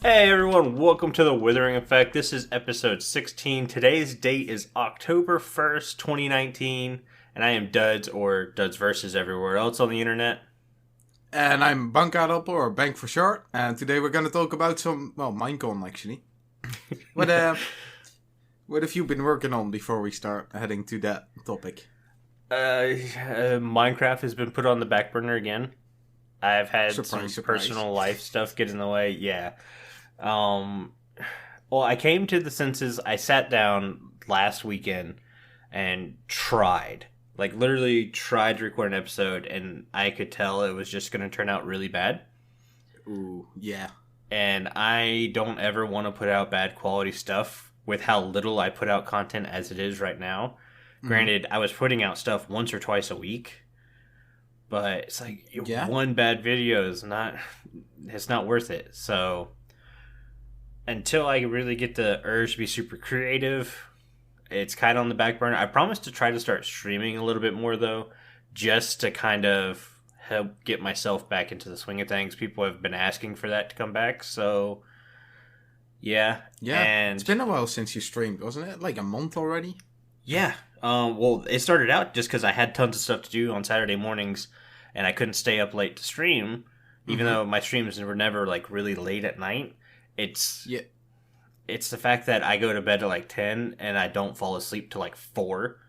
Hey everyone, welcome to the Withering Effect. This is episode 16. Today's date is October 1st, 2019, and I am Duds, or Duds Versus everywhere else on the internet. And I'm Bankadop, or Bank for short, and today we're going to talk about Minecon actually. What have you been working on before we start heading to that topic? Minecraft has been put on the back burner again. I've had Surprise. personal life stuff get in the way, yeah. Well, I came to the senses. I sat down last weekend and literally tried to record an episode, and I could tell it was just going to turn out really bad. Ooh, yeah. And I don't ever want to put out bad quality stuff with how little I put out content as it is right now. Granted, I was putting out stuff once or twice a week, but it's like one bad video is it's not worth it. So until I really get the urge to be super creative, it's kind of on the back burner. I promise to try to start streaming a little bit more though, just to kind of help get myself back into the swing of things. People have been asking for that to come back, so yeah. And it's been a while since you streamed, wasn't it? Like a month already? Yeah. Well, it started out just because I had tons of stuff to do on Saturday mornings, and I couldn't stay up late to stream, even though my streams were never like really late at night. It's the fact that I go to bed at like 10 and I don't fall asleep till like 4.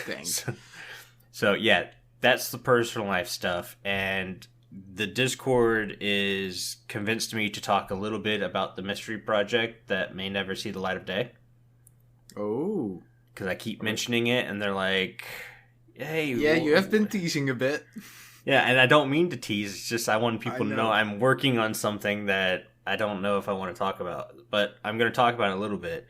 Dang. So yeah, that's the personal life stuff, and the Discord is convinced me to talk a little bit about the mystery project that may never see the light of day. Oh. Because I keep mentioning it, and they're like, hey... Yeah, you have been teasing a bit. Yeah, and I don't mean to tease. It's just I want people to know I'm working on something that I don't know if I want to talk about. But I'm going to talk about it a little bit.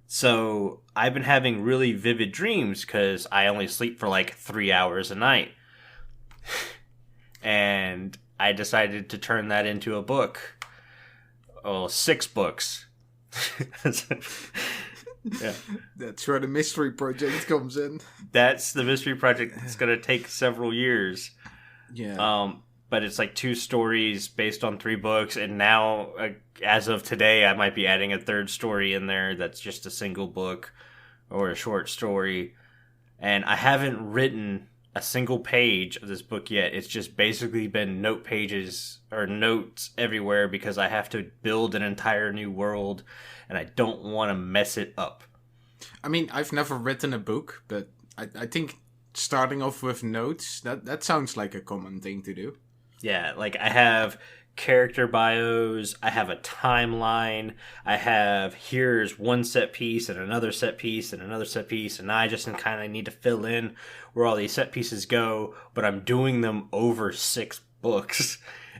So, I've been having really vivid dreams because I only sleep for like 3 hours a night. And I decided to turn that into a book. Oh, 6 books. Yeah, that's where the mystery project comes in. That's the mystery project. It's going to take several years. Yeah. But it's like 2 stories based on 3 books, and now, as of today, I might be adding a 3rd story in there that's just a single book or a short story. And I haven't written a single page of this book yet. It's just basically been note pages or notes everywhere because I have to build an entire new world, and I don't want to mess it up. I mean, I've never written a book, but I think starting off with notes, that sounds like a common thing to do. Yeah, like I have character bios, I have a timeline, I have here's one set piece and another set piece and another set piece, and I just kind of need to fill in where all these set pieces go, but I'm doing them over 6 books.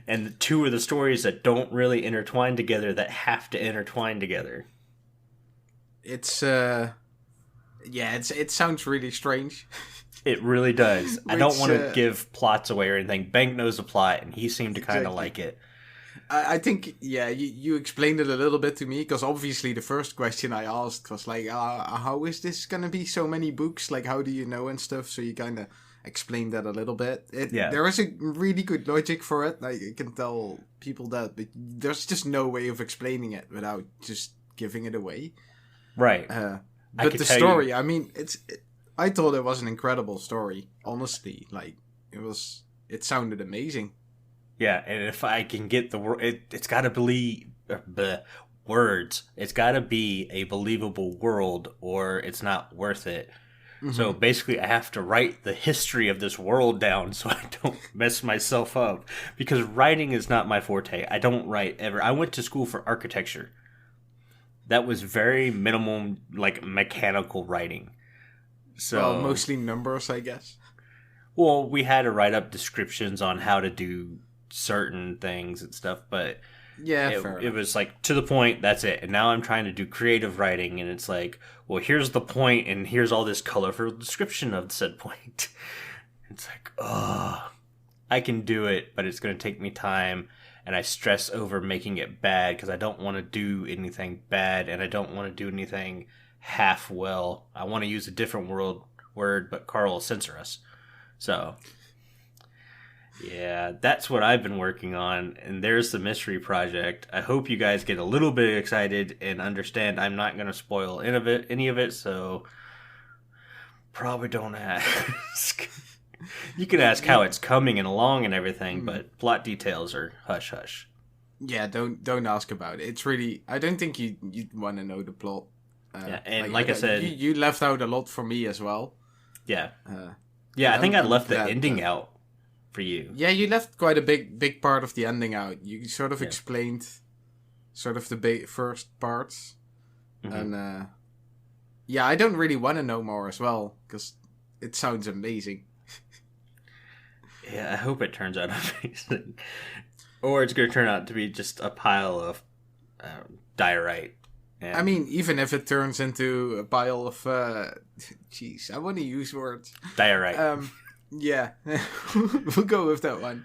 And 2 are the stories that don't really intertwine together that have to intertwine together. It sounds really strange. It really does. I don't want to give plots away or anything. Bank knows the plot, and he seemed to kind of like it. I think, you explained it a little bit to me, because obviously the first question I asked was like, how is this going to be so many books? Like, how do you know and stuff? So you kind of explained that a little bit. There is a really good logic for it. Like, I can tell people that, but there's just no way of explaining it without just giving it away. Right. But the story, I mean, I thought it was an incredible story, honestly. Like, it sounded amazing. Yeah, and if I can get the word, it's got to believe the words. It's got to be a believable world, or it's not worth it. Mm-hmm. So basically, I have to write the history of this world down so I don't mess myself up. Because writing is not my forte. I don't write ever. I went to school for architecture. That was very minimum, like mechanical writing. So mostly numbers, I guess. Well, we had to write up descriptions on how to do certain things and stuff, but it was like to the point, that's it. And now I'm trying to do creative writing, and it's like, well, here's the point, and here's all this colorful description of said point. It's like, I can do it, but it's going to take me time, and I stress over making it bad because I don't want to do anything bad, and I don't want to do anything half well. I want to use a different word, but Carl will censor us. So Yeah, that's what I've been working on, and there's the mystery project. I hope you guys get a little bit excited and understand I'm not going to spoil any of it, so probably don't ask. You can ask how it's coming and along and everything, but plot details are hush hush. Yeah, don't ask about it. It's really, I don't think you'd want to know the plot. Yeah, and like I said, you left out a lot for me as well. Yeah, I think I left the glad ending out for you. Yeah, you left quite a big part of the ending out. You sort of explained sort of the first parts, and yeah, I don't really want to know more as well because it sounds amazing. Yeah, I hope it turns out amazing, or it's going to turn out to be just a pile of diorite. And... I mean, even if it turns into a pile of, jeez, I want to use words. Diorite. Yeah, we'll go with that one.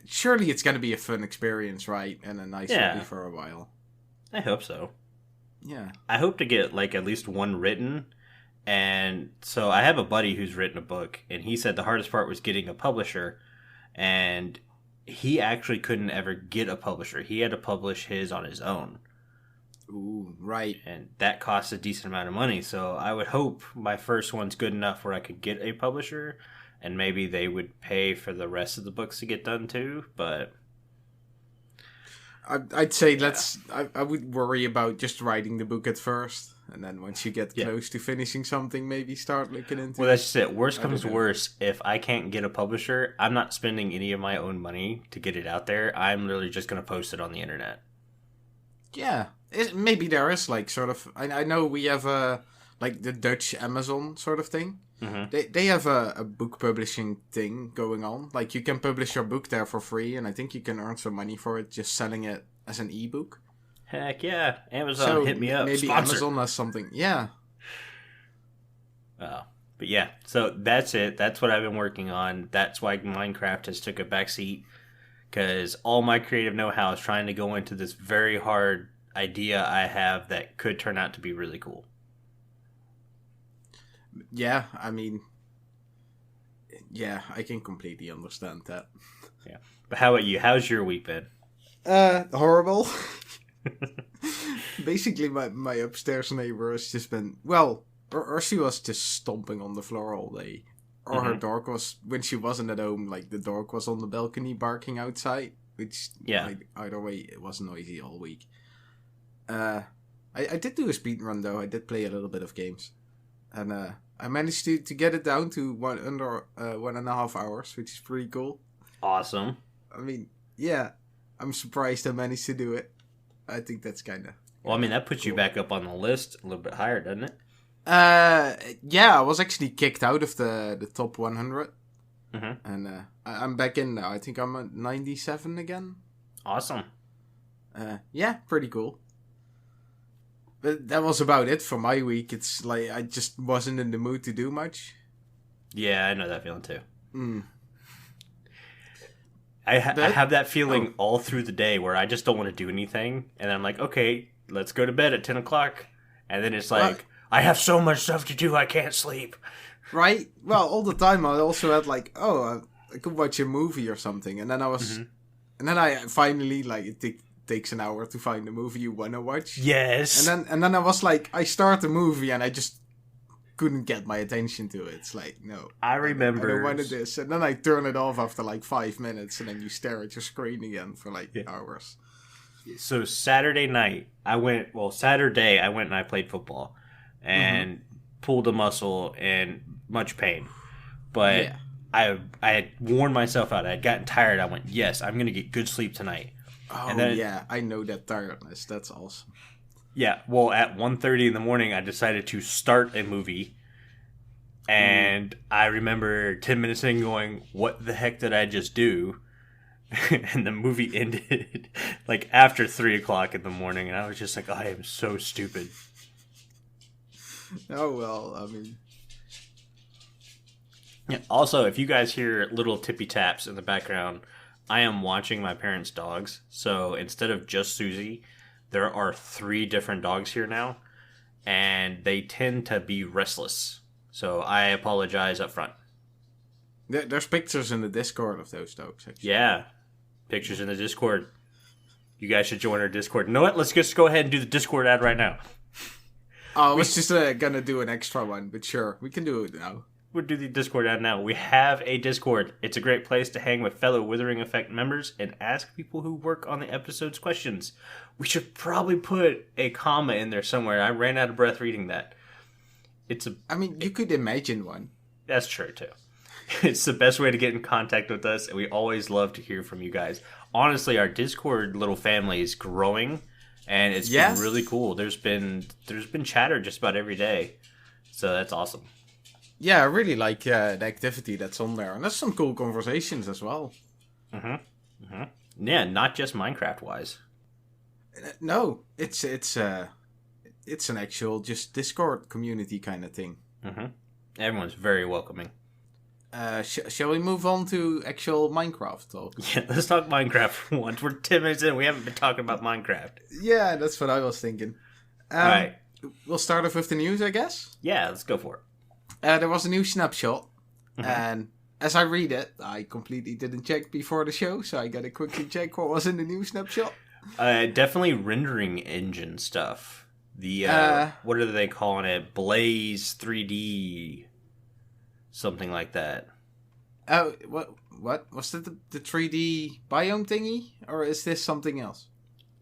Surely it's going to be a fun experience, right? And a nice hobby for a while. I hope so. Yeah. I hope to get, like, at least one written. And so I have a buddy who's written a book, and he said the hardest part was getting a publisher. And he actually couldn't ever get a publisher. He had to publish his on his own. Ooh, right. And that costs a decent amount of money. So I would hope my first one's good enough where I could get a publisher, and maybe they would pay for the rest of the books to get done too. But I'd say I would worry about just writing the book at first, and then once you get close to finishing something, maybe start looking into. Well, that's just it. Worst comes to worst, if I can't get a publisher, I'm not spending any of my own money to get it out there. I'm literally just going to post it on the internet. Yeah. Maybe there is like sort of. I know we have like the Dutch Amazon sort of thing. Mm-hmm. They have a book publishing thing going on. Like you can publish your book there for free, and I think you can earn some money for it just selling it as an ebook. Heck yeah, Amazon hit me up. Maybe Sponsor. Amazon has something. Yeah. But yeah, so that's it. That's what I've been working on. That's why Minecraft has took a backseat, because all my creative know-how is trying to go into this very hard idea I have that could turn out to be really cool. Yeah, I mean, yeah, I can completely understand that. Yeah, but how about you? How's your week been? Horrible. Basically, my upstairs neighbor has just been, well, or she was just stomping on the floor all day. Or her dog was, when she wasn't at home, like the dog was on the balcony barking outside, which, either way, it was noisy all week. I did do a speed run though. I did play a little bit of games, and I managed to get it down to under 1.5 hours, which is pretty cool. Awesome. I mean, yeah, I'm surprised I managed to do it. I think that's kind of. Well, I mean, that puts you back up on the list a little bit higher, doesn't it? Yeah, I was actually kicked out of the top 100, and I'm back in now. I think I'm at 97 again. Awesome. Yeah, pretty cool. But that was about it for my week. It's like I just wasn't in the mood to do much. Yeah, I know that feeling too. I have that feeling all through the day where I just don't want to do anything. And then I'm like, okay, let's go to bed at 10 o'clock. And then it's like, I have so much stuff to do, I can't sleep. Right? Well, all the time I also had like, I could watch a movie or something. And then I was... And then I finally, like, it takes an hour to find the movie you want to watch. Yes. And then I was like, I start the movie and I just couldn't get my attention to it. It's like, no. I remember. I don't want this. And then I turn it off after like 5 minutes and then you stare at your screen again for like hours. So Saturday I went and I played football and pulled a muscle in much pain. But I had worn myself out. I had gotten tired. I went, yes, I'm going to get good sleep tonight. Oh, and then, I know that tiredness. That's awesome. Yeah, well, at 1:30 in the morning, I decided to start a movie. And I remember 10 minutes in going, what the heck did I just do? And the movie ended like after 3 o'clock in the morning. And I was just like, I am so stupid. Oh, well, I mean... Yeah. Also, if you guys hear little tippy taps in the background, I am watching my parents' dogs. So instead of just Susie, there are 3 different dogs here now, and they tend to be restless. So I apologize up front. There's pictures in the Discord of those dogs, actually. Yeah. Pictures in the Discord. You guys should join our Discord. You know what? Let's just go ahead and do the Discord ad right now. I was just gonna do an extra one, but sure, we can do it now. We'll do the Discord ad now. We have a Discord. It's a great place to hang with fellow Withering Effect members and ask people who work on the episode's questions. We should probably put a comma in there somewhere. I ran out of breath reading that. You could imagine one. That's true, too. It's the best way to get in contact with us, and we always love to hear from you guys. Honestly, our Discord little family is growing, and it's been really cool. There's been chatter just about every day, so that's awesome. Yeah, I really like the activity that's on there, and there's some cool conversations as well. Yeah, not just Minecraft-wise. No, it's an actual just Discord community kind of thing. Everyone's very welcoming. Shall we move on to actual Minecraft talk? Yeah, let's talk Minecraft for once. We're 10 minutes in. We haven't been talking about Minecraft. Yeah, that's what I was thinking. Alright. We'll start off with the news, I guess? Yeah, let's go for it. There was a new snapshot, and as I read it, I completely didn't check before the show, so I gotta quickly check what was in the new snapshot. Definitely rendering engine stuff. The, what are they calling it? Blaze 3D... something like that. Oh, what? Was it the 3D biome thingy? Or is this something else?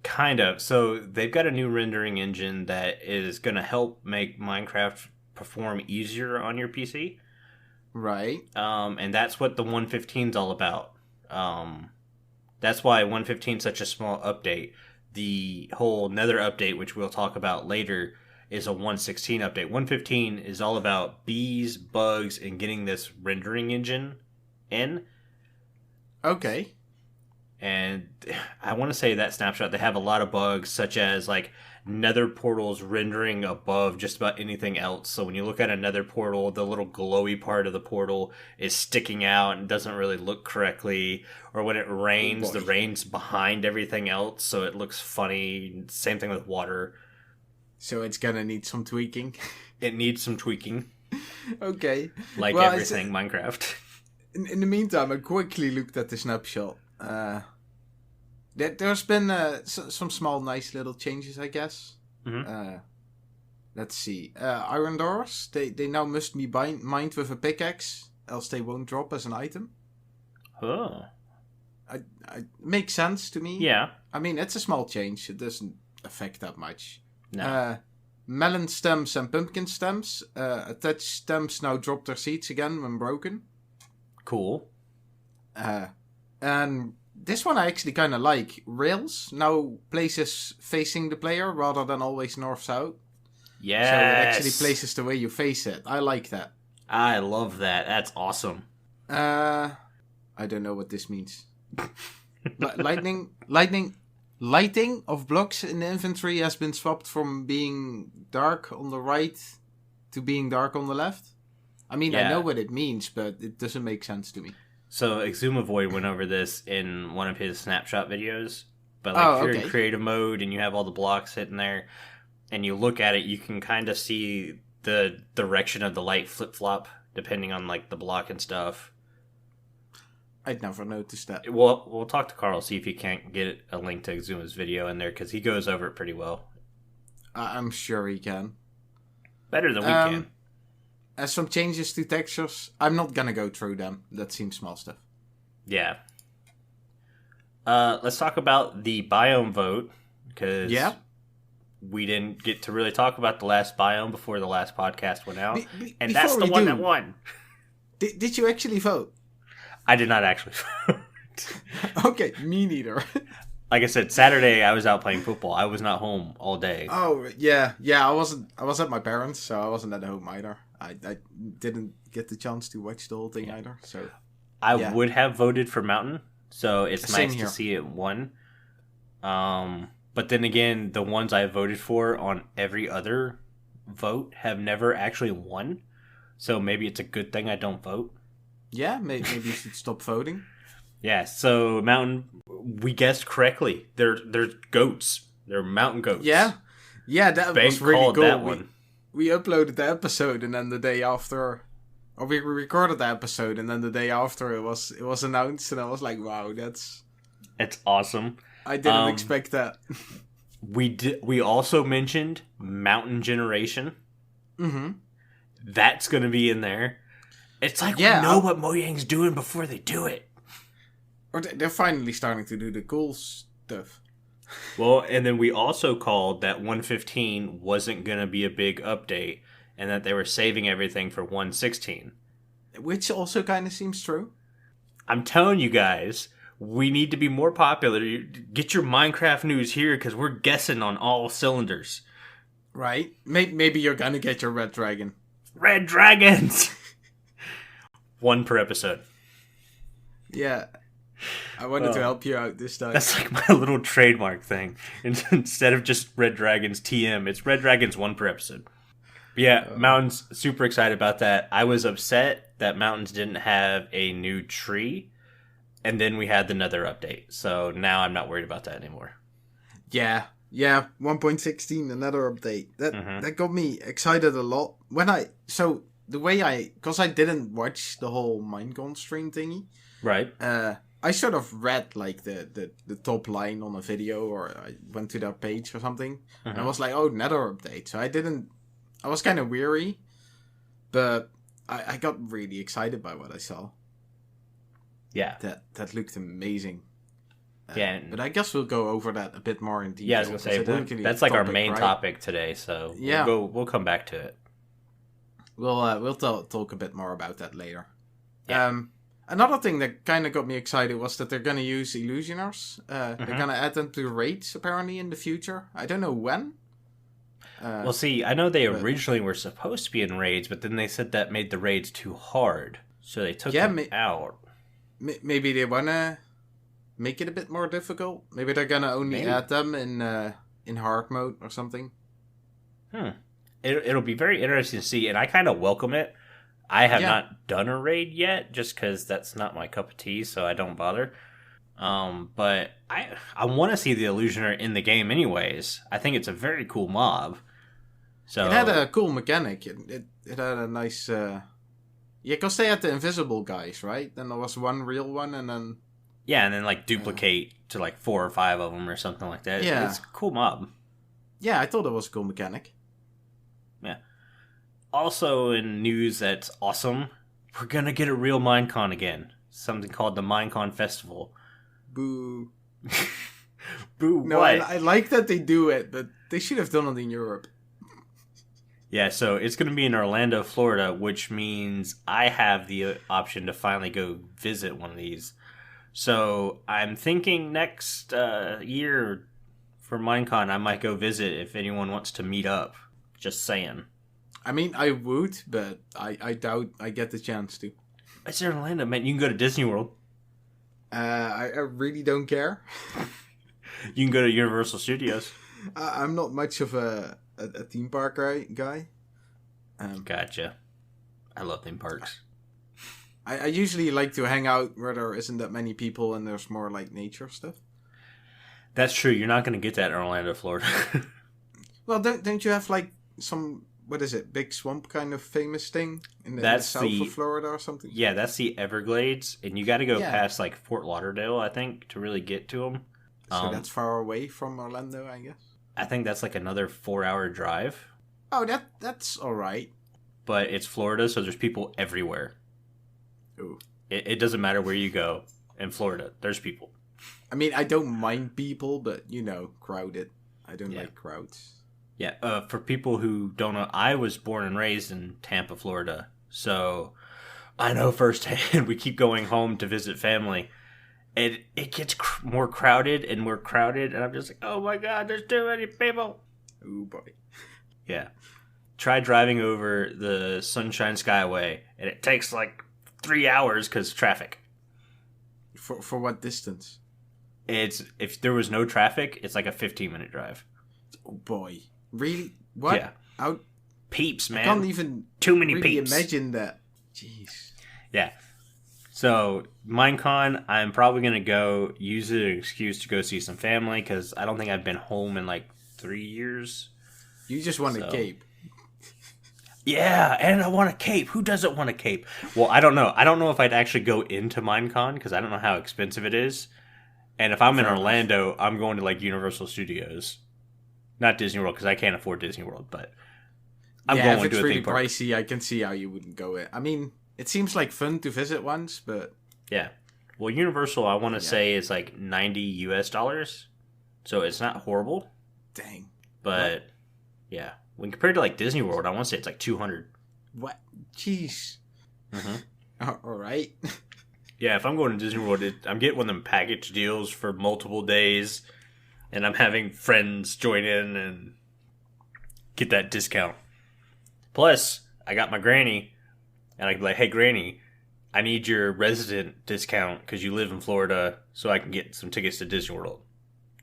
Kind of. So they've got a new rendering engine that is going to help make Minecraft perform easier on your PC. Right. And that's what the 1.15 is all about. That's why 1.15 is such a small update. The whole nether update, which we'll talk about later, is a 1.16 update. 1.15 is all about bees, bugs, and getting this rendering engine in. Okay. And I want to say that snapshot, they have a lot of bugs, such as like nether portals rendering above just about anything else. So when you look at a nether portal, the little glowy part of the portal is sticking out and doesn't really look correctly. Or when it rains, the rain's behind everything else, so it looks funny. Same thing with water. So it's gonna need some tweaking. It needs some tweaking. Okay. Like everything Minecraft. In the meantime, I quickly looked at the snapshot. There's been some small, nice little changes, I guess. Let's see. Iron doors, they now must be mined with a pickaxe, else they won't drop as an item. Oh. I makes sense to me. Yeah. I mean, it's a small change. It doesn't affect that much. No. Melon stems and pumpkin stems. Attached stems now drop their seeds again when broken. Cool. And this one I actually kind of like. Rails now places facing the player rather than always north-south. Yes. So it actually places the way you face it. I like that. I love that. That's awesome. I don't know what this means. Lighting of blocks in the inventory has been swapped from being dark on the right to being dark on the left. I mean, I know what it means, but it doesn't make sense to me. So Exumavoid went over this in one of his snapshot videos. But if you're in creative mode and you have all the blocks sitting there and you look at it, you can kind of see the direction of the light flip-flop depending on like the block and stuff. I'd never noticed that. We'll talk to Carl, see if he can't get a link to Exuma's video in there, because he goes over it pretty well. I'm sure he can. Better than we can. Some changes to textures. I'm not gonna go through them. That seems small stuff. Yeah. Let's talk about the biome vote, because we didn't get to really talk about the last biome before the last podcast went out. And that's the one that won. Did you actually vote? I did not actually vote. Okay, me neither. Like I said, Saturday I was out playing football. I was not home all day. Oh, yeah. I was at my parents', so I wasn't at home either. I didn't get the chance to watch the whole thing either. So I would have voted for Mountain, so it's Same nice here. to see it won. But then again, the ones I voted for on every other vote have never actually won. So maybe it's a good thing I don't vote. Yeah, maybe you should stop voting. Yeah, so Mountain, we guessed correctly. They're goats. They're mountain goats. Yeah, that Bank was really called cool. That one. We uploaded the episode, and then the day after, Or we recorded the episode, and then the day after it was announced, and I was like, wow, it's awesome. I didn't expect that. We also mentioned mountain generation. Mm-hmm. That's going to be in there. It's like we know what Mojang's doing before they do it. Or they're finally starting to do the cool stuff. Well, and then we also called that 115 wasn't going to be a big update, and that they were saving everything for 116. Which also kind of seems true. I'm telling you guys, we need to be more popular. Get your Minecraft news here, because we're guessing on all cylinders. Right? Maybe you're going to get your red dragon. Red dragons! One per episode. Yeah. I wanted to help you out this time. That's like my little trademark thing. Instead of just Red Dragons TM, it's Red Dragons 1 per episode. But yeah, Mountain's super excited about that. I was upset that Mountains didn't have a new tree, and then we had the Nether update. So now I'm not worried about that anymore. Yeah, 1.16, another update. That got me excited a lot. Because I didn't watch the whole Minecon stream thingy. Right. I sort of read like the top line on a video, or I went to their page or something, and I was like, oh, Nether update. So I was kind of weary, but I got really excited by what I saw. Yeah. That looked amazing. Yeah. But I guess we'll go over that a bit more in detail. Yeah, I was going to say, that's like our main topic today, so we'll come back to it. We'll talk a bit more about that later. Yeah. Another thing that kind of got me excited was that they're going to use illusioners. They're going to add them to raids, apparently, in the future. I don't know when. Well, see, I know they originally were supposed to be in raids, but then they said that made the raids too hard. So they took them out. Maybe they want to make it a bit more difficult. Maybe they're going to only add them in hard mode or something. It'll be very interesting to see, and I kind of welcome it. I have not done a raid yet, just because that's not my cup of tea, so I don't bother. But I want to see the Illusioner in the game anyways. I think it's a very cool mob. So it had a cool mechanic. It had a nice... because they had the invisible guys, right? Then there was one real one, and then... Yeah, and then like duplicate to like 4 or 5 of them or something like that. Yeah. It's a cool mob. Yeah, I thought it was a cool mechanic. Yeah. Also in news that's awesome, we're going to get a real Minecon again. Something called the Minecon Festival. Boo. Boo, no, what? I like that they do it, but they should have done it in Europe. Yeah, so it's going to be in Orlando, Florida, which means I have the option to finally go visit one of these. So I'm thinking next year for Minecon, I might go visit if anyone wants to meet up. Just saying. I mean, I would, but I doubt I get the chance to. It's in Orlando, man. You can go to Disney World. I really don't care. You can go to Universal Studios. I'm not much of a theme park guy. Gotcha. I love theme parks. I usually like to hang out where there isn't that many people and there's more like nature stuff. That's true. You're not going to get that in Orlando, Florida. Well, don't you have like some, what is it, big swamp kind of famous thing in the south of Florida or something? Yeah, that's the Everglades, and you got to go past like Fort Lauderdale, I think, to really get to them. So that's far away from Orlando, I guess. I think that's like another 4-hour drive. Oh, that's all right. But it's Florida, so there's people everywhere. Ooh. It doesn't matter where you go in Florida. There's people. I mean, I don't mind people, but, crowded. I don't like crowds. Yeah, for people who don't know, I was born and raised in Tampa, Florida. So I know firsthand. We keep going home to visit family. It gets more crowded, and I'm just like, oh my god, there's too many people. Oh boy. Yeah. Try driving over the Sunshine Skyway, and it takes like 3 hours because traffic. For what distance? If there was no traffic, it's like a 15-minute drive. Oh boy. Really? What? Yeah. Peeps, man. I can't even too many really peeps. Imagine that. Jeez. Yeah. So, Minecon, I'm probably going to go use it as an excuse to go see some family, because I don't think I've been home in like 3 years. You just want to cape. Yeah, and I want a cape. Who doesn't want a cape? Well, I don't know. I don't know if I'd actually go into Minecon because I don't know how expensive it is. And if I'm in Fair enough. Orlando, I'm going to like Universal Studios, not Disney World because I can't afford Disney World. But I'm Yeah, if going it's to a really theme park. pricey, I can see how you wouldn't go in. I mean, it seems like fun to visit once, but Yeah. Well, Universal, I want to yeah, say is like 90 US dollars, so it's not horrible. dang. What? But yeah, when compared to like Disney World, I want to say it's like 200. What? Jeez. Mm-hmm. All right. Yeah, if I'm going to Disney World, I'm getting one of them package deals for multiple days, and I'm having friends join in and get that discount. Plus, I got my granny, and I can be like, "Hey, granny, I need your resident discount because you live in Florida, so I can get some tickets to Disney World."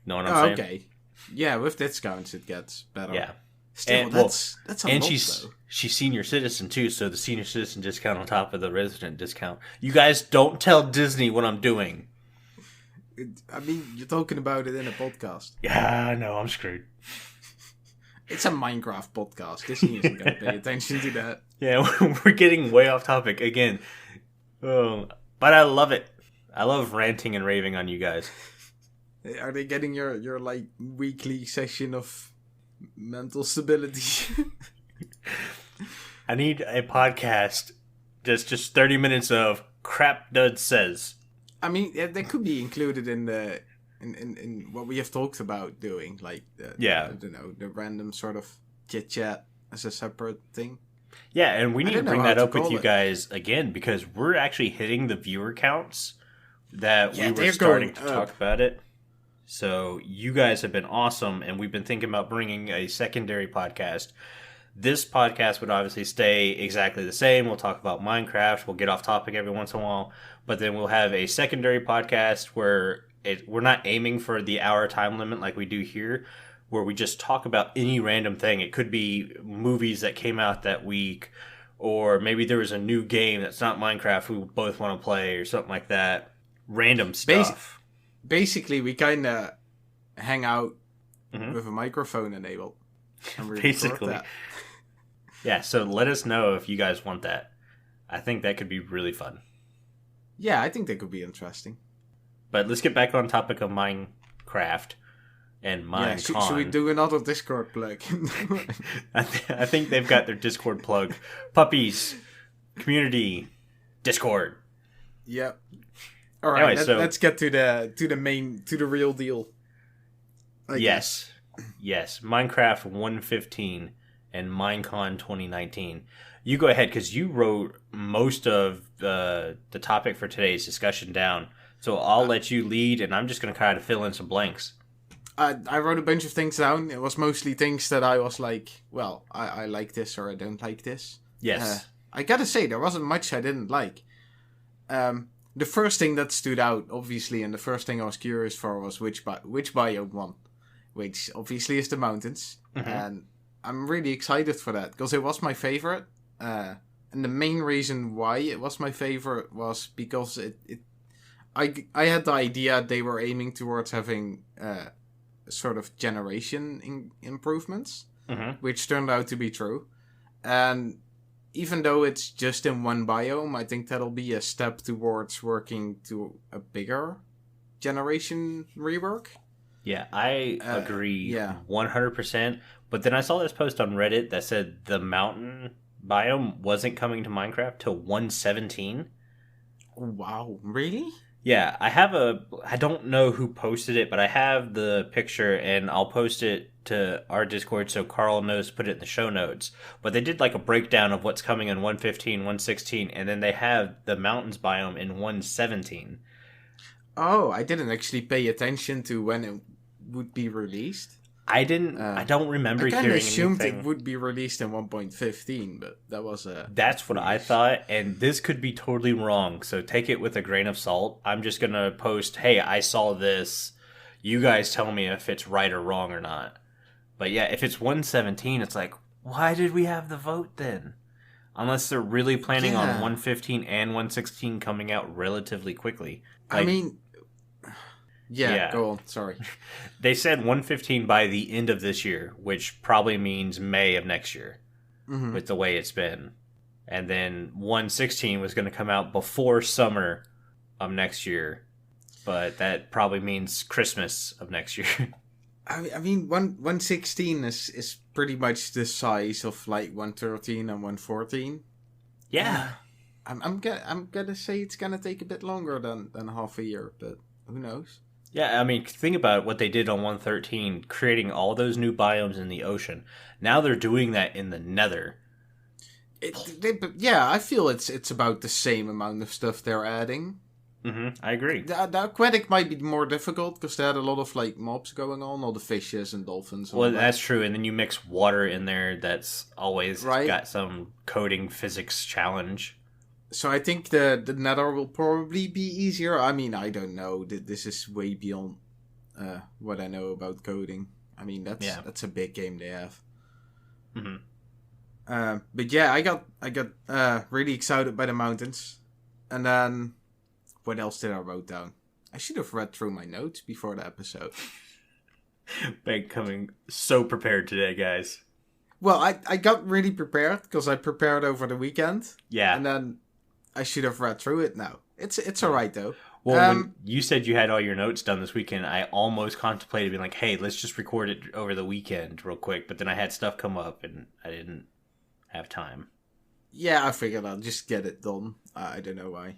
Know what I'm Oh, saying? okay. Yeah, with discounts it gets better. Yeah, Still, and well, that's a and lot though. she's senior citizen too, so the senior citizen discount on top of the resident discount. You guys don't tell Disney what I'm doing. I mean, you're talking about it in a podcast. Yeah, I know I'm screwed. It's a Minecraft podcast. Disney isn't going to pay attention to that. Yeah, we're getting way off topic again. Oh, but I love it. I love ranting and raving on you guys. Are they getting your like weekly session of mental stability? I need a podcast that's just 30 minutes of crap Dud says. I mean, yeah, that could be included in the in what we have talked about doing, like Yeah. I don't know, the random sort of chit chat as a separate thing. Yeah, and we I need to don't know bring how that to up with call you it. guys again because we're actually hitting the viewer counts that Yeah, we were they're starting going to talk up. about it. So you guys have been awesome, and we've been thinking about bringing a secondary podcast. This podcast would obviously stay exactly the same. We'll talk about Minecraft. We'll get off topic every once in a while, but then we'll have a secondary podcast where we're not aiming for the hour time limit like we do here, where we just talk about any random thing. It could be movies that came out that week, or maybe there was a new game that's not Minecraft we both want to play, or something like that. Random Basi- stuff. Basically, we kind of hang out Mhm. with a microphone enabled, and we record Basically. that. Yeah, so let us know if you guys want that. I think that could be really fun. Yeah, I think that could be interesting. But let's get back on topic of Minecraft and Yeah, Minecon. should we do another Discord plug? I think they've got their Discord plug. Puppies, community, Discord. Yep. All right, Anyway, so- let's get to the real deal. I guess. Yes. Minecraft 115 and Minecon 2019. You go ahead because you wrote most of the topic for today's discussion down. So I'll let you lead, and I'm just going to kind of fill in some blanks. I wrote a bunch of things down. It was mostly things that I was like, well, I like this or I don't like this. Yes. I gotta say, there wasn't much I didn't like. The first thing that stood out, obviously, and the first thing I was curious for was which biome won, which obviously is the mountains, and I'm really excited for that because it was my favorite. And the main reason why it was my favorite was because I had the idea they were aiming towards having sort of generation improvements, which turned out to be true, and even though it's just in one biome, I think that'll be a step towards working to a bigger generation rework. Yeah, I agree yeah. 100%. But then I saw this post on Reddit that said the mountain biome wasn't coming to Minecraft till 117. Wow, really? Yeah, I don't know who posted it, but I have the picture and I'll post it to our Discord so Carl knows to put it in the show notes. But they did like a breakdown of what's coming in 115, 116, and then they have the mountains biome in 117. Oh, I didn't actually pay attention to when it would be released. I don't remember I kind hearing of assumed anything. it would be released in 1.15, but that was a... That's what I thought, and this could be totally wrong, so take it with a grain of salt. I'm just going to post, hey, I saw this. You guys tell me if it's right or wrong or not. But yeah, if it's 117, it's like, why did we have the vote then? Unless they're really planning on 115 and 116 coming out relatively quickly. I mean... Yeah, go on, sorry. They said 115 by the end of this year, which probably means May of next year. with the way it's been. And then 1.16 was going to come out before summer of next year, but that probably means Christmas of next year. I mean, 1.16 is pretty much the size of like 1.13 and 1.14. Yeah. I'm gonna say it's gonna take a bit longer than half a year, but who knows? Yeah, I mean, think about what they did on 1.13, creating all those new biomes in the ocean. Now they're doing that in the nether. Yeah, I feel it's about the same amount of stuff they're adding. I agree. The aquatic might be more difficult because they had a lot of like mobs going on, all the fishes and dolphins. And well, that's true. And then you mix water in there. That's always got some coding physics challenge. So I think the nether will probably be easier. I mean, I don't know. This is way beyond what I know about coding. I mean, that's a big game they have. But yeah, I got really excited by the mountains, and then what else did I wrote down? I should have read through my notes before the episode. Ben coming so prepared today, guys. Well, I got really prepared because I prepared over the weekend. Yeah, and then I should have read through it now. It's alright though. Well, when you said you had all your notes done this weekend, I almost contemplated being like, hey, let's just record it over the weekend real quick. But then I had stuff come up and I didn't have time. Yeah, I figured I'll just get it done. I don't know why.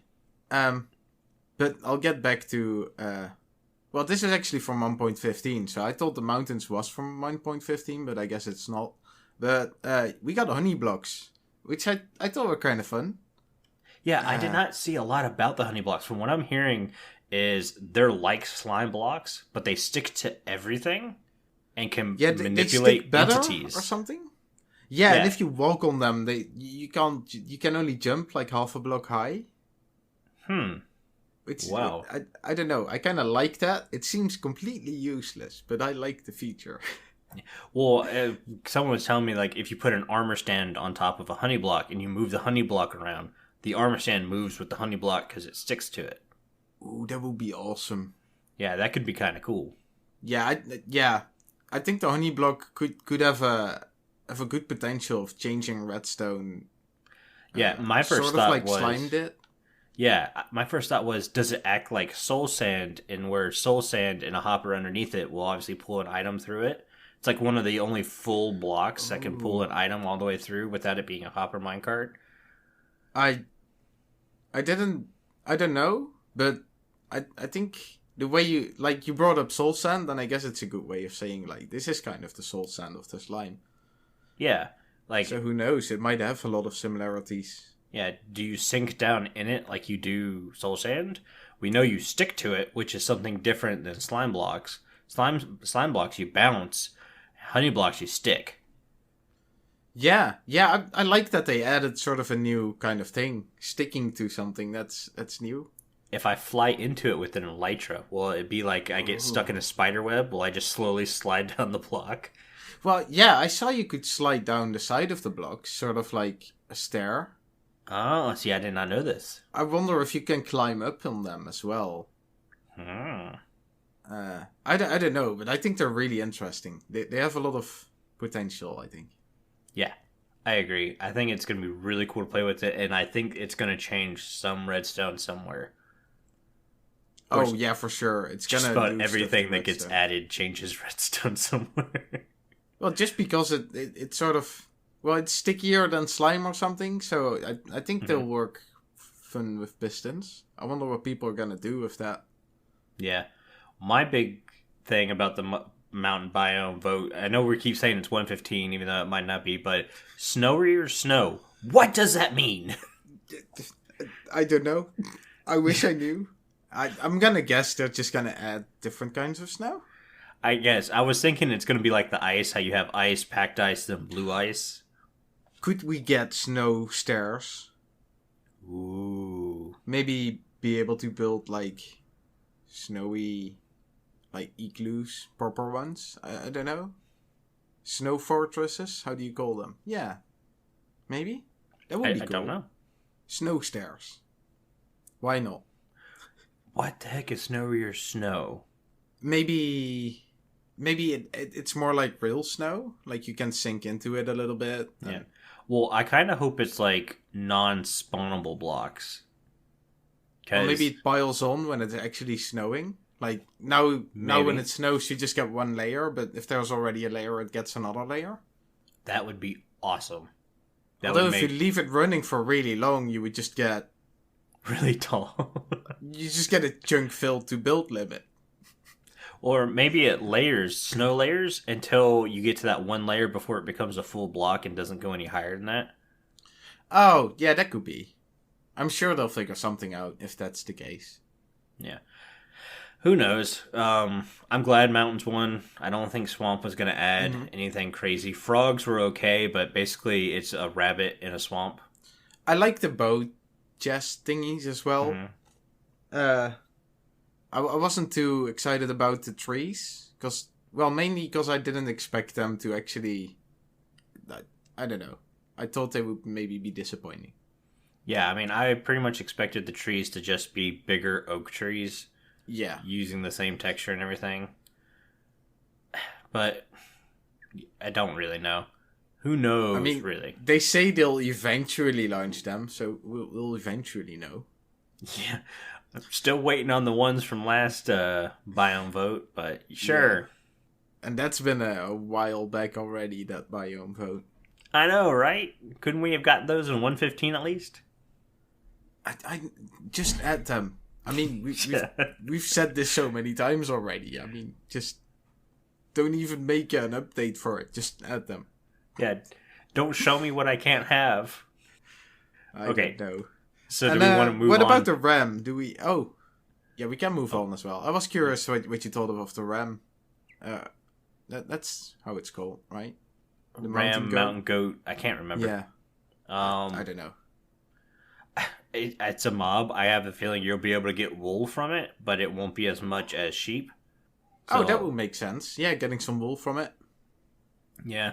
But I'll get back to... well, this is actually from 1.15. So I thought the mountains was from 1.15, but I guess it's not. But we got honey blocks, which I thought were kind of fun. Yeah, I did not see a lot about the honey blocks. From what I'm hearing is they're like slime blocks, but they stick to everything and can manipulate entities or something. Yeah, and if you walk on them, you can only jump like half a block high. Wow. I don't know. I kind of like that. It seems completely useless, but I like the feature. Well, someone was telling me like if you put an armor stand on top of a honey block and you move the honey block around, the armor stand moves with the honey block because it sticks to it. Ooh, that would be awesome. Yeah, that could be kind of cool. Yeah, I think the honey block could have a good potential of changing redstone. Yeah, my first thought was slime did. Yeah, my first thought was, does it act like soul sand, and where soul sand and a hopper underneath it will obviously pull an item through it? It's like one of the only full blocks that can pull an item all the way through without it being a hopper minecart. I don't know, but I think the way you brought up soul sand, then I guess it's a good way of saying like this is kind of the soul sand of the slime. Yeah, so who knows? It might have a lot of similarities. Yeah, do you sink down in it like you do soul sand? We know you stick to it, which is something different than slime blocks. Slime blocks you bounce, honey blocks you stick. Yeah, I like that they added sort of a new kind of thing, sticking to something that's new. If I fly into it with an elytra, will it be like I get stuck in a spider web? Will I just slowly slide down the block? Well, yeah, I saw you could slide down the side of the block, sort of like a stair. Oh, see, I did not know this. I wonder if you can climb up on them as well. I don't know, but I think they're really interesting. They have a lot of potential, I think. Yeah, I agree. I think it's going to be really cool to play with it, and I think it's going to change some redstone somewhere. Oh, yeah, for sure. It's going to just about everything that gets added changes redstone somewhere. Well, just because it sort of... Well, it's stickier than slime or something, so I think they'll work fun with pistons. I wonder what people are going to do with that. Yeah. My big thing about the mountain biome vote, I know we keep saying it's 115, even though it might not be, but snowy or snow? What does that mean? I don't know. I wish I knew. I'm going to guess they're just going to add different kinds of snow. I guess. I was thinking it's going to be like the ice, how you have ice, packed ice, then blue ice. Could we get snow stairs? Ooh. Maybe be able to build like snowy, like igloos, proper ones. I don't know. Snow fortresses. How do you call them? Yeah. Maybe that would be cool. I don't know. Snow stairs. Why not? What the heck is snowy or snow? Maybe it's more like real snow. Like you can sink into it a little bit. Yeah. Well, I kind of hope it's like non-spawnable blocks. Or maybe Because it piles on when it's actually snowing. Like now when maybe it snows, you just get one layer, but if there's already a layer, it gets another layer. that would be awesome. That would Although if you make leave it running for really long, you would just get really tall. a chunk filled to build limit. Or maybe it layers, snow layers, until you get to that one layer before it becomes a full block and doesn't go any higher than that. Oh, yeah, that could be. I'm sure they'll figure something out if that's the case. Yeah. Who knows? I'm glad Mountains won. I don't think Swamp was going to add anything crazy. Frogs were okay, but basically it's a rabbit in a swamp. I like the bow chest thingies as well. I wasn't too excited about the trees, mainly because I didn't expect them to actually. I don't know. I thought they would maybe be disappointing. Yeah, I mean, I pretty much expected the trees to just be bigger oak trees. Yeah. Using the same texture and everything. But I don't really know. Who knows, I mean, really? They say they'll eventually launch them, so we'll eventually know. Yeah. I'm still waiting on the ones from last biome vote, but sure. Yeah. And that's been a while back already, that biome vote. I know, right? Couldn't we have got those in 115 at least? I just add them. I mean, we've said this so many times already. I mean, just don't even make an update for it. Just add them. Yeah, don't show me what I can't have. I don't know. So do we want to move on? What about the RAM? Do we... Oh. Yeah, we can move on as well. I was curious what you thought of the RAM. That's how it's called, right? The mountain goat. I can't remember. Yeah. I don't know. It's a mob. I have a feeling you'll be able to get wool from it, but it won't be as much as sheep. So, that would make sense. Yeah, getting some wool from it. Yeah.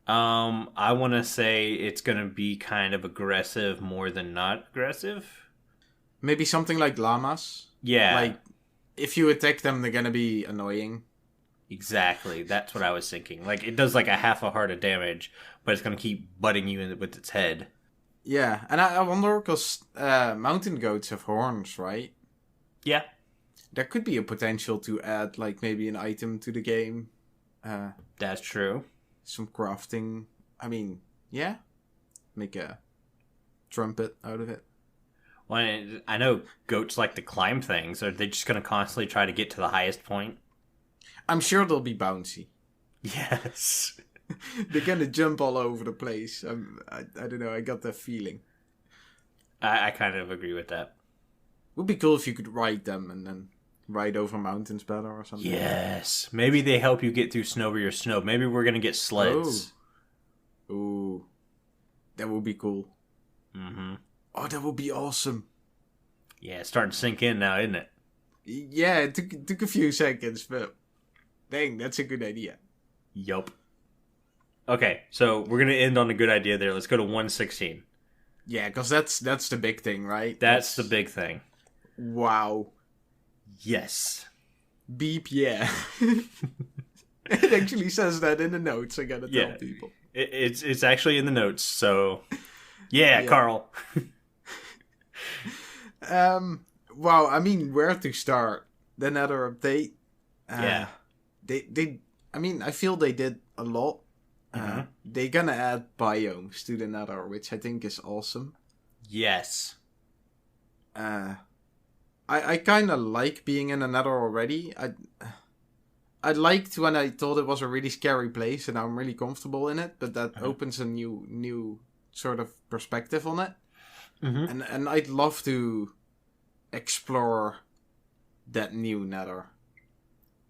I want to say it's going to be kind of aggressive more than not aggressive. Maybe something like llamas. Yeah. Like, if you attack them, they're going to be annoying. Exactly. That's what I was thinking. Like, it does like a half a heart of damage, but it's going to keep butting you in with its head. Yeah, and I wonder, because mountain goats have horns, right? Yeah. There could be a potential to add, like, maybe an item to the game. That's true. Some crafting. I mean, yeah. Make a trumpet out of it. Well, I know goats like to climb things. Are they just going to constantly try to get to the highest point? I'm sure they'll be bouncy. Yes. They're gonna jump all over the place. I don't know, I got that feeling. I kind of agree with that. Would be cool if you could ride them and then ride over mountains better or something. Yes. Maybe they help you get through snowier snow. Maybe we're going to get sleds. Oh. Ooh. That would be cool. Mm-hmm. Oh, that would be awesome. Yeah, it's starting to sink in now, isn't it? Yeah, it took a few seconds, but dang, that's a good idea. Yup. Okay, so we're going to end on a good idea there. Let's go to 116. Yeah, because that's the big thing, right? That's the big thing. Wow. Yes. Beep, yeah. It actually says that in the notes, I gotta tell people. It's actually in the notes, so... Yeah, Carl. Wow, I mean, where to start? The Nether update. Yeah. I mean, I feel they did a lot. They're gonna add biomes to the Nether, which I think is awesome. Yes. I kind of like being in the Nether already. I liked when I thought it was a really scary place, and I'm really comfortable in it. But that opens a new sort of perspective on it. And I'd love to explore that new Nether.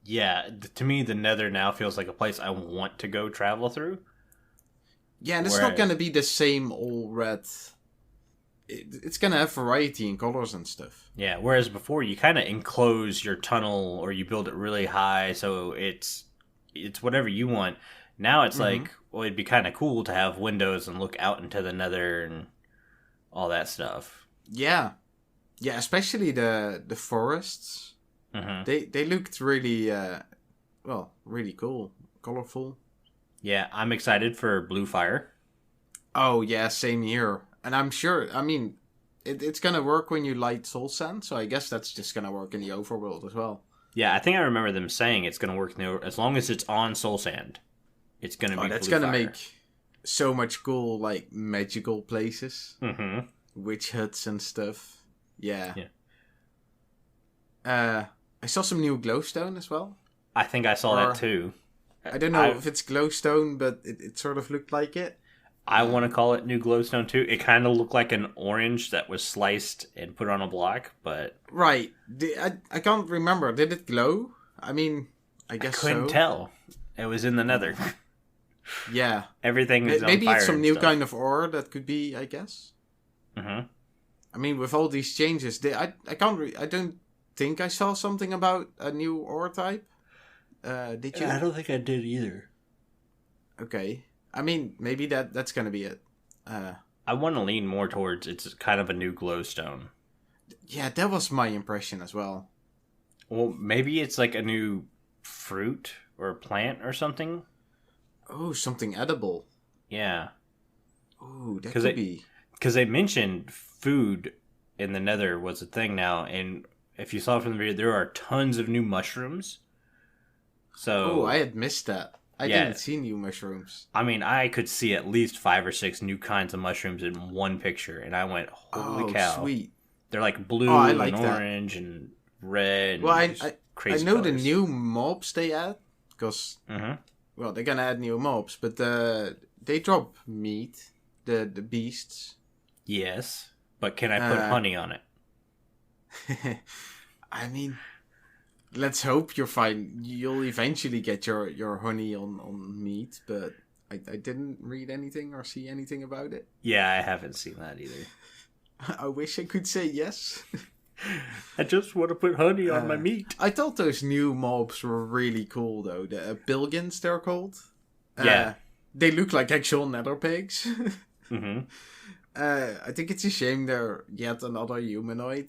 Yeah, to me, the Nether now feels like a place I want to go travel through. Yeah, and it's not going to be the same all red. It's going to have variety in colors and stuff. Yeah, whereas before you kind of enclose your tunnel or you build it really high, so it's whatever you want. Now it's like, well, it'd be kind of cool to have windows and look out into the Nether and all that stuff. Yeah. Yeah, especially the forests. They looked really, really cool. Colorful. Yeah, I'm excited for Blue Fire. Oh yeah, same here. And I'm sure. I mean, it's gonna work when you light soul sand. So I guess that's just gonna work in the overworld as well. Yeah, I think I remember them saying it's going to work as long as it's on Soul Sand. It's going to Oh, be that's blue gonna fire. make so much cool like magical places, Mm-hmm. witch huts and stuff. Yeah. Yeah. I saw some new glowstone as well. I think I saw Or that too. I don't know if it's glowstone, but it sort of looked like it. I want to call it new glowstone too. It kind of looked like an orange that was sliced and put on a block, but Right. I can't remember. Did it glow? I mean, I guess couldn't so. tell. It was in the nether. Yeah. Everything is on Maybe fire it's some and new stuff. kind of ore that could be, I guess. Mm-hmm. I mean, with all these changes, I can't. I don't think I saw something about a new ore type. Did you? I don't think I did either. Okay. I mean, maybe that's gonna be it. I want to lean more towards it's kind of a new glowstone. Yeah, that was my impression as well. Well, maybe it's like a new fruit or plant or something. Oh, something edible. Yeah. Oh, that 'Cause could it- be. Because they mentioned food in the nether was a thing now, and if you saw from the video, there are tons of new mushrooms. So, Oh, I had missed that. I Yeah. didn't see new mushrooms. I mean, I could see at least 5 or 6 new kinds of mushrooms in one picture, and I went, holy Oh, cow. sweet. They're like blue Oh, I and like that. orange and red. Well, and just I crazy know colors. the new mobs they add, because, Mm-hmm. well, they're gonna add new mobs, but they drop meat, the beasts. Yes, but can I put honey on it? I mean, let's hope you'll eventually get your honey on meat, but I didn't read anything or see anything about it. Yeah, I haven't seen that either. I wish I could say yes. I just want to put honey on my meat. I thought those new mobs were really cool, though. The Bilgans, they're called. Yeah. They look like actual nether pigs. Mm-hmm. I think it's a shame they're yet another humanoid.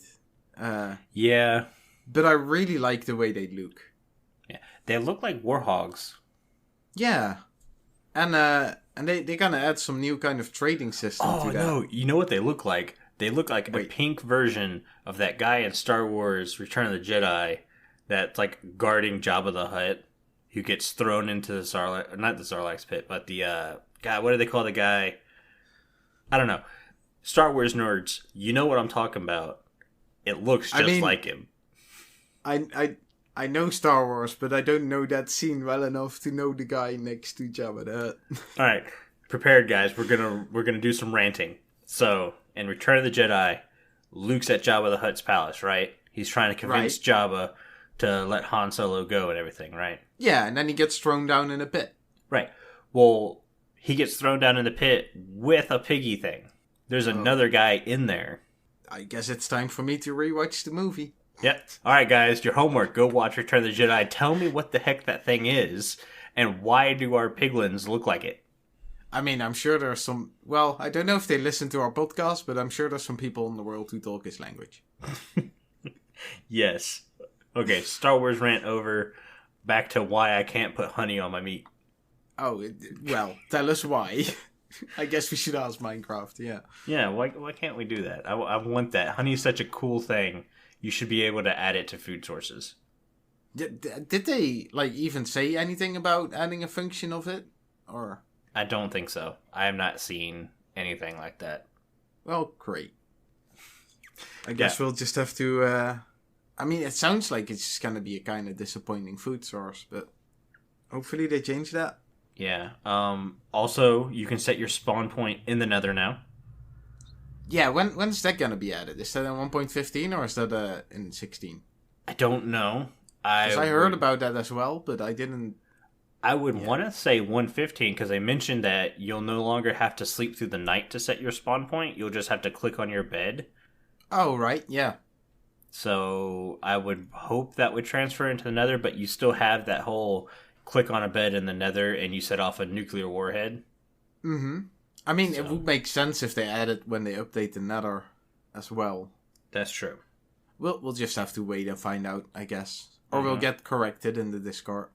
Yeah. But I really like the way they look. Yeah. They look like warhogs. Yeah. And they're gonna add some new kind of trading system to that. No, you know what they look like? They look like a pink version of that guy in Star Wars Return of the Jedi that's like guarding Jabba the Hutt who gets thrown into the Sarlacc, not the Sarlacc's pit, but the guy, what do they call the guy? I don't know. Star Wars nerds, you know what I'm talking about. It looks just like him. I know Star Wars, but I don't know that scene well enough to know the guy next to Jabba the Hutt. All right, prepared guys. We're gonna do some ranting. So in Return of the Jedi, Luke's at Jabba the Hutt's palace, right? He's trying to convince Jabba to let Han Solo go and everything, right? Yeah, and then he gets thrown down in a pit. Right. Well, he gets thrown down in the pit with a piggy thing. There's another guy in there. I guess it's time for me to rewatch the movie. Yep. All right, guys, your homework. Go watch Return of the Jedi. Tell me what the heck that thing is, and why do our piglins look like it? I mean, I'm sure there's some... Well, I don't know if they listen to our podcast, but I'm sure there's some people in the world who talk his language. Yes. Okay, Star Wars rant over. Back to why I can't put honey on my meat. Oh, well, tell us why. I guess we should ask Minecraft, yeah. Yeah, why can't we do that? I want that. Honey is such a cool thing. You should be able to add it to food sources. Did they, like, even say anything about adding a function of it? Or... I don't think so. I have not seen anything like that. Well, great. I guess we'll just have to... I mean, it sounds like it's just going to be a kind of disappointing food source, but hopefully they change that. Yeah. Also, you can set your spawn point in the nether now. Yeah, when's that going to be added? Is that in 1.15 or is that in 16? I don't know. Because I heard about that as well, but I didn't... I would want to say 115 because they mentioned that you'll no longer have to sleep through the night to set your spawn point. You'll just have to click on your bed. Oh, right, yeah. So I would hope that would transfer into the nether, but you still have that whole click on a bed in the nether and you set off a nuclear warhead. Mm-hmm. I mean, it would make sense if they add it when they update the nether as well. That's true. We'll just have to wait and find out, I guess. Or we'll get corrected in the Discord.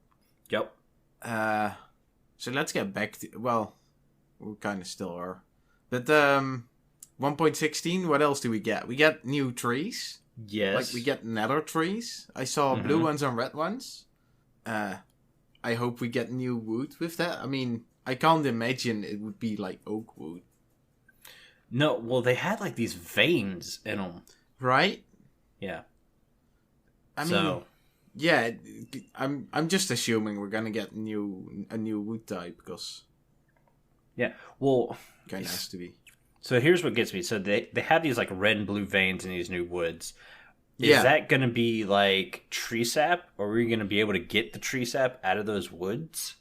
Yep. So let's get back to... Well, we kind of still are. But 1.16, what else do we get? We get new trees. Yes. Like, we get nether trees. I saw blue ones and red ones. I hope we get new wood with that. I mean, I can't imagine it would be like oak wood. No, well, they had like these veins in them. Right? Yeah. I mean, yeah, I'm just assuming we're gonna get a new wood type, because... Yeah, well... Kinda has to be. So here's what gets me. So they have these like red and blue veins in these new woods. Is that going to be like tree sap, or are we going to be able to get the tree sap out of those woods?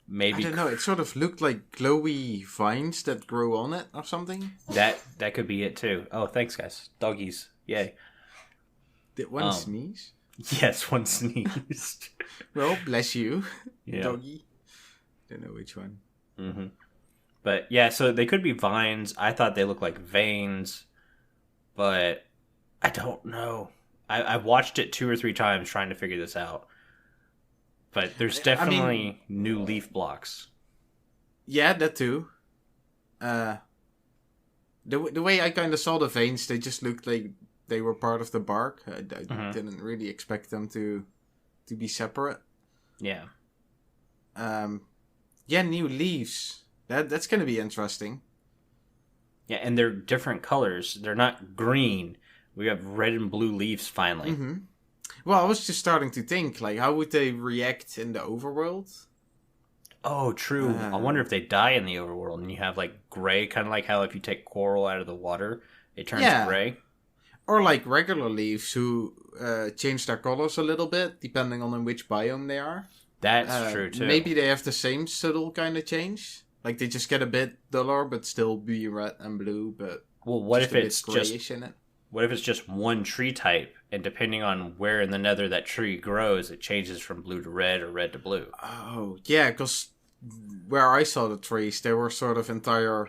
Maybe. I don't know. It sort of looked like glowy vines that grow on it or something. That could be it too. Oh, thanks, guys. Doggies. Yay. Did one sneeze? Yes, one sneezed. Well, bless you, yeah. Doggy. Don't know which one. Mm-hmm. But yeah, so they could be vines. I thought they looked like veins, but I don't know. I watched it 2 or 3 times trying to figure this out. But there's definitely new leaf blocks. Yeah, that too. The way I kind of saw the veins, they just looked like they were part of the bark. I didn't really expect them to be separate. Yeah. Yeah, new leaves. That's going to be interesting. Yeah, and they're different colors. They're not green. We have red and blue leaves finally. Mm-hmm. Well, I was just starting to think, like, how would they react in the overworld? Oh, true. I wonder if they die in the overworld and you have, like, gray, kind of like how if you take coral out of the water, it turns gray. Or, like, regular leaves who change their colors a little bit, depending on in which biome they are. That's true, too. Maybe they have the same subtle kind of change. Like, they just get a bit duller, but still be red and blue, but... Well, what if it's just... in it? What if it's just one tree type, and depending on where in the nether that tree grows, it changes from blue to red or red to blue? Oh, yeah, because where I saw the trees, they were sort of entire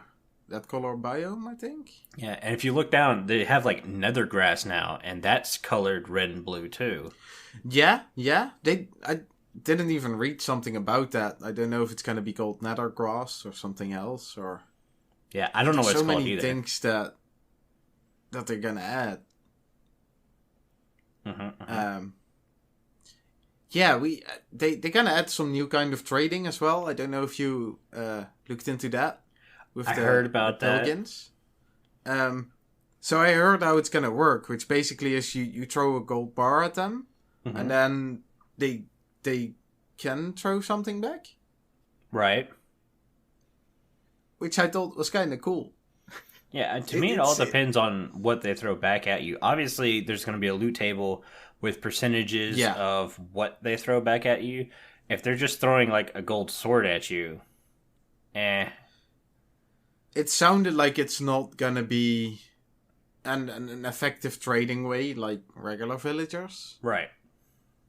that color biome, I think. Yeah, and if you look down, they have like nether grass now, and that's colored red and blue too. Yeah. I didn't even read something about that. I don't know if it's going to be called nether grass or something else, or... Yeah, I don't know what it's called either. So many things that they're gonna add. Yeah, they're gonna add some new kind of trading as well. I don't know if you looked into that. I heard about that. Plugins. So I heard how it's gonna work, which basically is you throw a gold bar at them, and then they can throw something back. Right. Which I thought was kind of cool. Yeah, to me it all depends on what they throw back at you. Obviously, there's going to be a loot table with percentages of what they throw back at you. If they're just throwing like a gold sword at you, It sounded like it's not going to be an effective trading way like regular villagers. Right.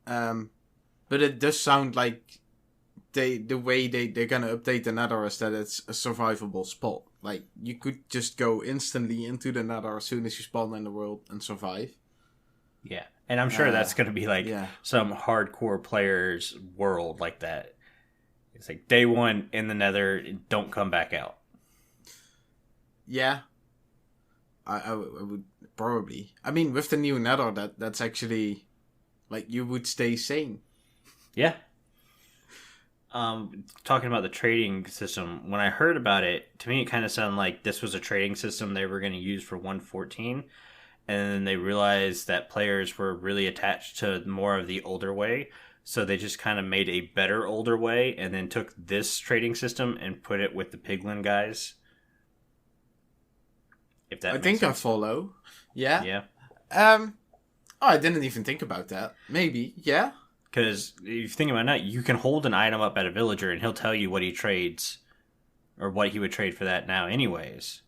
But it does sound like the way they're going to update the nether is that it's a survivable spot. Like, you could just go instantly into the nether as soon as you spawn in the world and survive. Yeah. And I'm sure that's going to be like some hardcore player's world like that. It's like day 1 in the nether, don't come back out. Yeah. I would probably. I mean, with the new nether, that's actually... Like, you would stay sane. Yeah. Talking about the trading system, when I heard about it, to me it kind of sounded like this was a trading system they were going to use for 1.14, and then they realized that players were really attached to more of the older way, so they just kind of made a better older way, and then took this trading system and put it with the piglin guys. If that I think sense. I follow. Yeah. Yeah. I didn't even think about that. Maybe, yeah. Because if you think about it, you can hold an item up at a villager and he'll tell you what he trades, or what he would trade for that now anyways.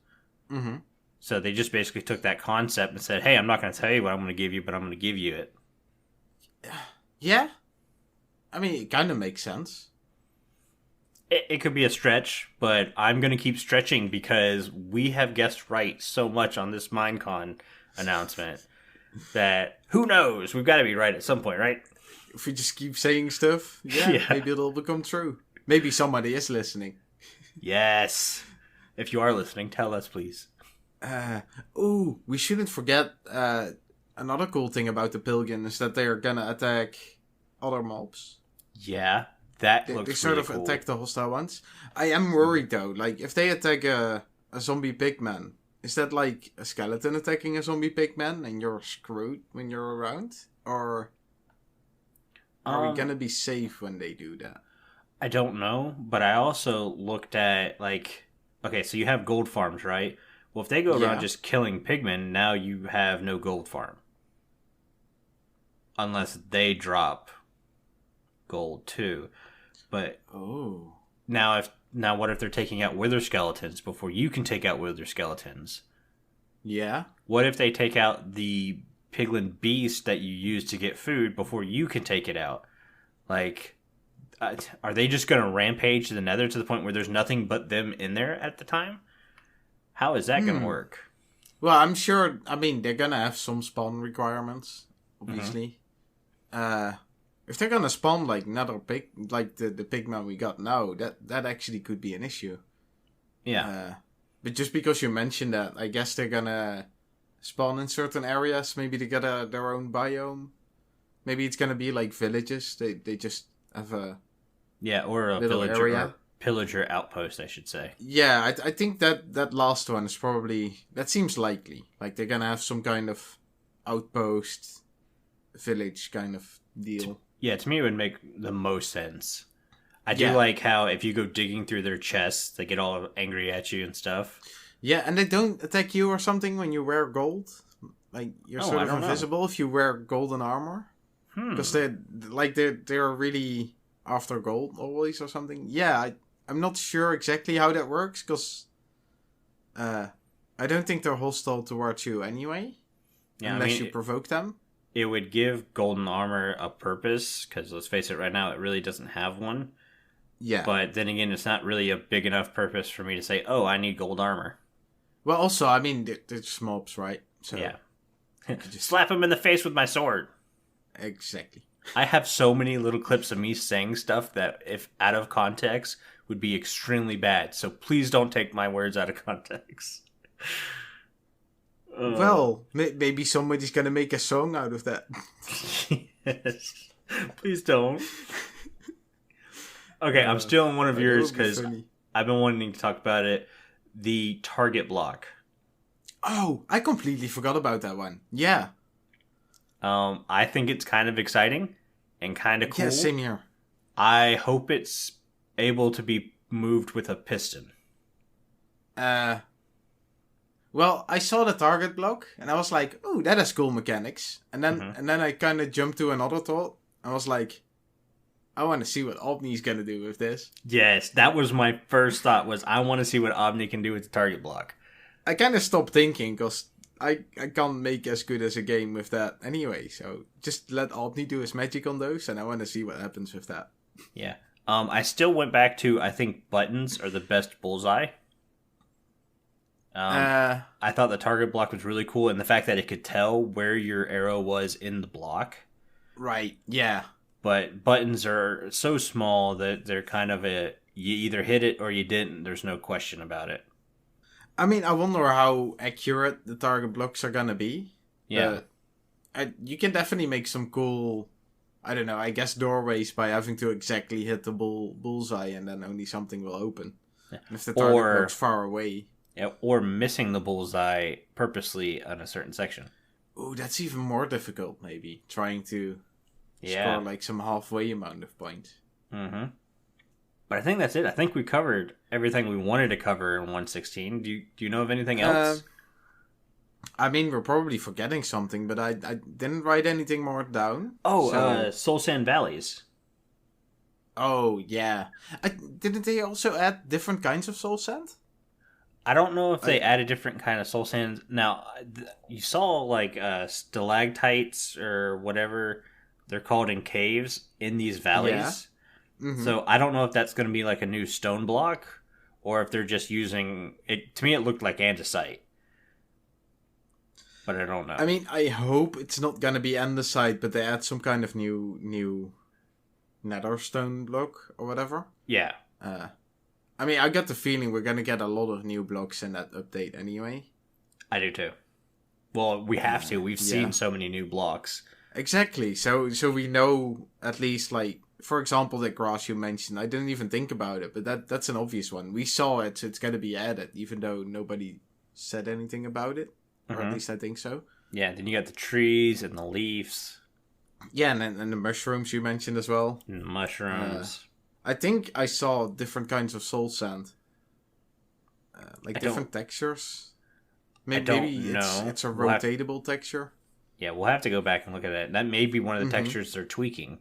Mm-hmm. So they just basically took that concept and said, hey, I'm not going to tell you what I'm going to give you, but I'm going to give you it. Yeah. I mean, it kind of makes sense. It could be a stretch, but I'm going to keep stretching because we have guessed right so much on this Minecon announcement that who knows? We've got to be right at some point, right? If we just keep saying stuff, maybe it'll become true. Maybe somebody is listening. Yes. If you are listening, tell us, please. We shouldn't forget another cool thing about the Pilgrim is that they are gonna attack other mobs. Yeah, that They looks sort really of cool. attack the hostile ones. I am worried though. Like, if they attack a zombie pigman, is that like a skeleton attacking a zombie pigman and you're screwed when you're around? Or are we gonna be safe when they do that? I don't know, but I also looked at, like, okay, so you have gold farms, right? Well, if they go around just killing pigmen, now you have no gold farm. Unless they drop gold too. But now what if they're taking out wither skeletons before you can take out wither skeletons? Yeah. What if they take out the piglin beast that you use to get food before you can take it out? Like, are they just going to rampage to the nether to the point where there's nothing but them in there at the time? How is that going to work? Well, I'm sure. I mean, they're gonna have some spawn requirements, obviously. If they're gonna spawn like another pig, like the pigman we got now, that actually could be an issue. Yeah. But just because you mentioned that, I guess they're gonna spawn in certain areas. Maybe they got their own biome. Maybe it's gonna be like villages. They just have a or a villager area. or pillager outpost, I should say. Yeah, I think that last one is probably, that seems likely. Like, they're gonna have some kind of outpost, village kind of deal. To me it would make the most sense. I do like how if you go digging through their chests, they get all angry at you and stuff. Yeah, and they don't attack you or something when you wear gold. Like, you're sort of invisible if you wear golden armor. Because they're really after gold always or something. Yeah, I'm not sure exactly how that works, because I don't think they're hostile towards you anyway. Yeah, unless you provoke them. It would give golden armor a purpose, because let's face it, right now it really doesn't have one. Yeah. But then again, it's not really a big enough purpose for me to say, oh, I need gold armor. Well, also, I mean, they're just mobs, right? So yeah. Just slap him in the face with my sword. Exactly. I have so many little clips of me saying stuff that, if out of context, would be extremely bad. So please don't take my words out of context. Well, maybe somebody's gonna make a song out of that. Yes. Please don't. Okay, I'm stealing one of yours because I've been wanting to talk about it. The target block. Oh, I completely forgot about that one. Yeah. I think it's kind of exciting and kind of cool. Yeah, same here. I hope it's able to be moved with a piston. Well, I saw the target block and I was like, "Oh, that has cool mechanics." And then I kind of jumped to another thought. I was like, I want to see what Omni's gonna do with this. Yes, that was my first thought. Was I want to see what Omni can do with the target block. I kind of stopped thinking because I can't make as good as a game with that anyway. So just let Omni do his magic on those, and I want to see what happens with that. Yeah. I still went back to, I think buttons are the best bullseye. I thought the target block was really cool, and the fact that it could tell where your arrow was in the block. Right. Yeah. But buttons are so small that they're kind of you either hit it or you didn't. There's no question about it. I mean, I wonder how accurate the target blocks are gonna be. Yeah. You can definitely make some cool, I don't know, I guess doorways by having to exactly hit the bullseye and then only something will open. Yeah. And if the target block's far away. Yeah, or missing the bullseye purposely on a certain section. Ooh, that's even more difficult, maybe. Trying to score like some halfway amount of points. Mm-hmm. But I think that's it. I think we covered everything we wanted to cover in 116. Do you know of anything else? I mean, we're probably forgetting something, but I didn't write anything more down. Oh, Soul Sand Valleys. Oh, yeah. Didn't they also add different kinds of soul sand? I don't know if they added different kind of soul sands. Now, you saw like stalactites or whatever they're called in caves in these valleys. Yeah. Mm-hmm. So I don't know if that's going to be like a new stone block or if they're just using it. To me, it looked like andesite, but I don't know. I mean, I hope it's not going to be andesite, but they add some kind of new nether stone block or whatever. Yeah. I mean, I got the feeling we're gonna get a lot of new blocks in that update anyway. I do too. Well, we have to. We've Yeah. seen so many new blocks. Exactly. So we know at least, like, for example, that grass you mentioned. I didn't even think about it, but that's an obvious one. We saw it, so it's gonna be added, even though nobody said anything about it, or at least I think so. Yeah. Then you got the trees and the leaves. Yeah, and the mushrooms you mentioned as well. And the mushrooms. I think I saw different kinds of soul sand, like different textures. Maybe it's a rotatable texture. Yeah, we'll have to go back and look at that. That may be one of the textures they're tweaking.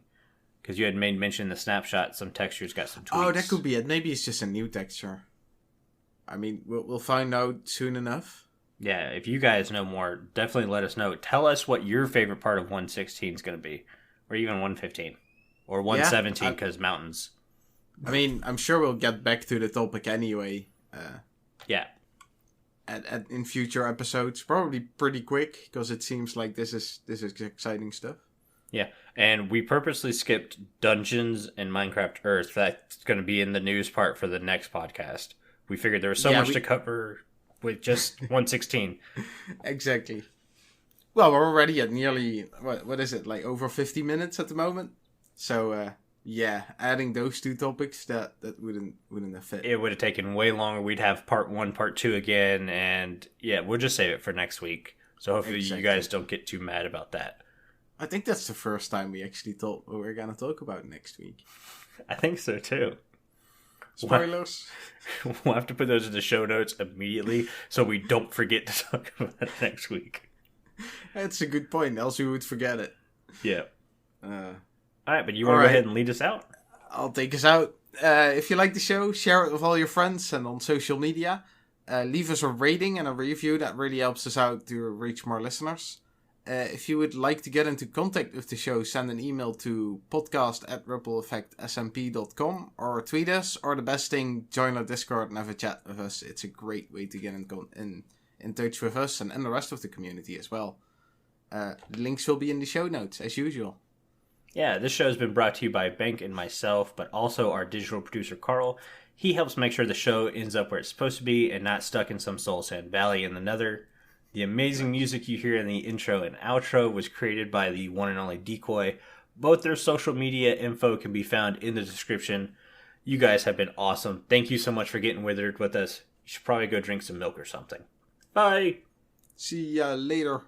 Because you had made mention in the snapshot, some textures got some tweaks. Oh, that could be it. Maybe it's just a new texture. I mean, we'll find out soon enough. Yeah, if you guys know more, definitely let us know. Tell us what your favorite part of 116 is going to be. Or even 115. Or 117, because mountains. I mean, I'm sure we'll get back to the topic anyway. Yeah. In future episodes, probably pretty quick, because it seems like this is exciting stuff. Yeah, and we purposely skipped Dungeons and Minecraft Earth. That's going to be in the news part for the next podcast. We figured there was so much to cover with just 116. Exactly. Well, we're already at nearly, what is it, like over 50 minutes at the moment? So, yeah, adding those two topics, that wouldn't have fit. It would have taken way longer. We'd have part 1, part 2 again, and yeah, we'll just save it for next week. So hopefully you guys don't get too mad about that. I think that's the first time we actually thought what we're going to talk about next week. I think so too. Spoilers. We'll have to put those in the show notes immediately so we don't forget to talk about it next week. That's a good point, else we would forget it. Yeah. Alright, but you want to go ahead and lead us out? I'll take us out. If you like the show, share it with all your friends and on social media. Leave us a rating and a review. That really helps us out to reach more listeners. If you would like to get into contact with the show, send an email to podcast@rippleeffectsmp.com or tweet us, or the best thing, join our Discord and have a chat with us. It's a great way to get in touch with us and the rest of the community as well. The links will be in the show notes, as usual. Yeah, this show has been brought to you by Bank and myself, but also our digital producer, Carl. He helps make sure the show ends up where it's supposed to be and not stuck in some soul sand valley in the nether. The amazing music you hear in the intro and outro was created by the one and only Decoy. Both their social media info can be found in the description. You guys have been awesome. Thank you so much for getting withered with us. You should probably go drink some milk or something. Bye! See ya later.